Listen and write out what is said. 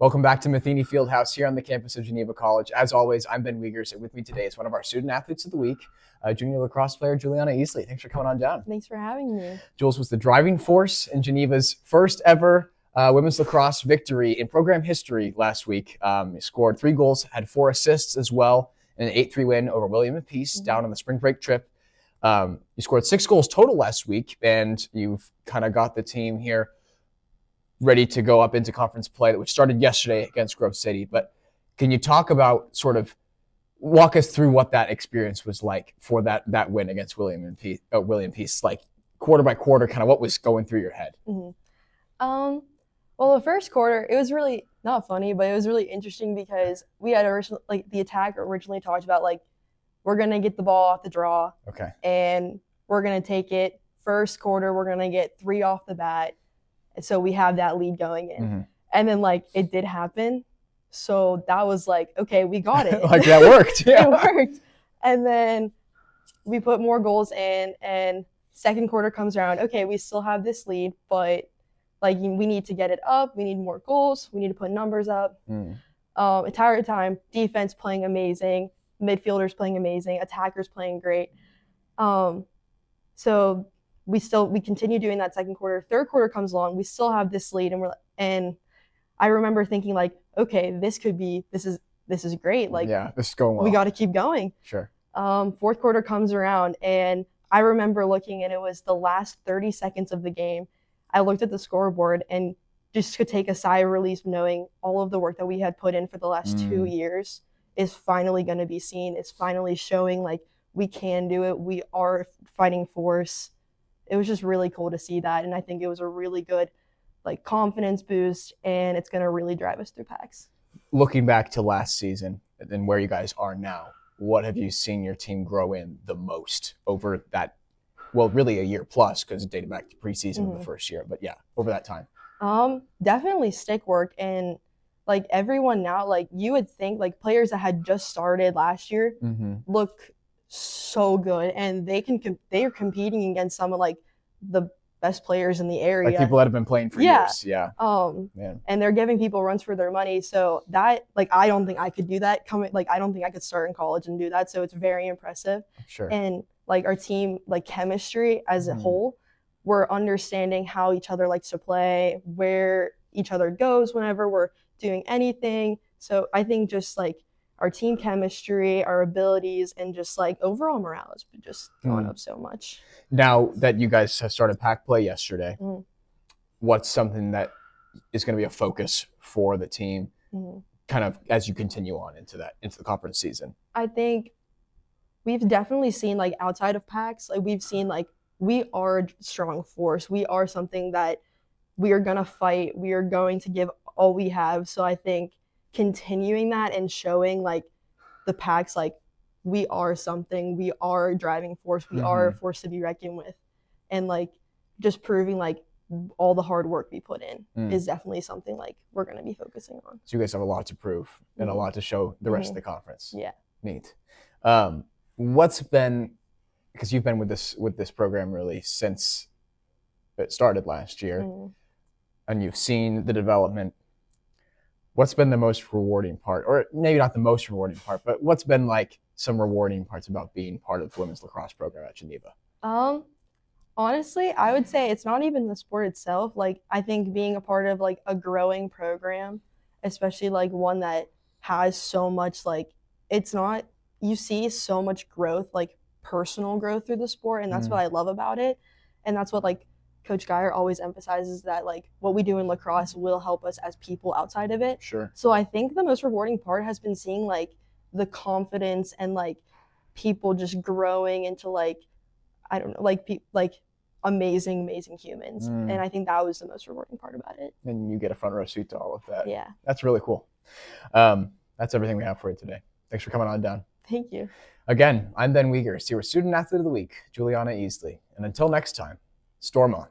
Welcome back to Matheny Fieldhouse here on the campus of Geneva College. As always, I'm Ben Wiegers, and with me today is one of our student athletes of the week, junior lacrosse player Julianna Easley. Thanks for coming on down. Thanks for having me. Jules was the driving force in Geneva's first ever women's lacrosse victory in program history last week. He scored 3 goals, had 4 assists as well, in an 8-3 win over William and Peace down on the spring break trip. You scored 6 goals total last week, and you've kind of got the team here ready to go up into conference play, which started yesterday against Grove City. But can you talk about walk us through what that experience was like for that win against William Peace, like quarter by quarter, kind of what was going through your head? Well, the first quarter, it was really not funny, but it was really interesting because we had the attack originally talked about we're gonna get the ball off the draw, and we're gonna take it. First quarter, we're gonna get 3 off the bat. So we have that lead going in. And then it did happen. So that was okay, we got it. That worked. Yeah. It worked. And then we put more goals in, and second quarter comes around. Okay, we still have this lead, but we need to get it up. We need more goals. We need to put numbers up. Entire time, defense playing amazing, midfielders playing amazing, attackers playing great. So we continue doing that second quarter. Third quarter comes along. We still have this lead, and I remember thinking okay, this is great. This is going well. We got to keep going. Sure. Fourth quarter comes around, and I remember looking, and it was the last 30 seconds of the game. I looked at the scoreboard and just could take a sigh of relief, knowing all of the work that we had put in for the last 2 years is finally going to be seen. It's finally showing we can do it. We are fighting force. It was just really cool to see that, and I think it was a really good confidence boost, and it's going to really drive us through PAX. Looking back to last season and where you guys are now, what have you seen your team grow in the most over that, well, really a year plus, because it dated back to preseason of the first year, but yeah, over that time? Definitely stick work, and everyone now, you would think players that had just started last year look so good, and they are competing against some of the best players in the area, people that have been playing for years. And they're giving people runs for their money. So that I don't think I could do that I don't think I could start in college and do that. So it's very impressive. Sure. And our team chemistry as a whole, we're understanding how each other likes to play, where each other goes whenever we're doing anything. So I think just our team chemistry, our abilities, and just overall morale has been just going up so much. Now that you guys have started pack play yesterday, what's something that is going to be a focus for the team kind of as you continue on into the conference season? I think we've definitely seen outside of packs, we've seen we are a strong force. We are something that we are going to fight. We are going to give all we have. So I think continuing that and showing the packs we are something, we are a driving force, we are a force to be reckoned with, and just proving all the hard work we put in is definitely something we're going to be focusing on. So you guys have a lot to prove and a lot to show the rest of the conference. Yeah. Neat. What's been, because you've been with this program really since it started last year, and you've seen the development. What's been the most rewarding part, or maybe not the most rewarding part, but what's been some rewarding parts about being part of the women's lacrosse program at Geneva? Honestly, I would say it's not even the sport itself. I think being a part of a growing program, especially one that has so much it's not, you see so much growth, personal growth through the sport, and that's what I love about it. And that's what Coach Geyer always emphasizes, that what we do in lacrosse will help us as people outside of it. Sure. So I think the most rewarding part has been seeing the confidence and people just growing into I don't know, amazing humans. And I think that was the most rewarding part about it. And you get a front row seat to all of that. Yeah. That's really cool. That's everything we have for you today. Thanks for coming on down. Thank you. Again, I'm Ben Wiegers, your student athlete of the week, Julianna Easley. And until next time, storm on.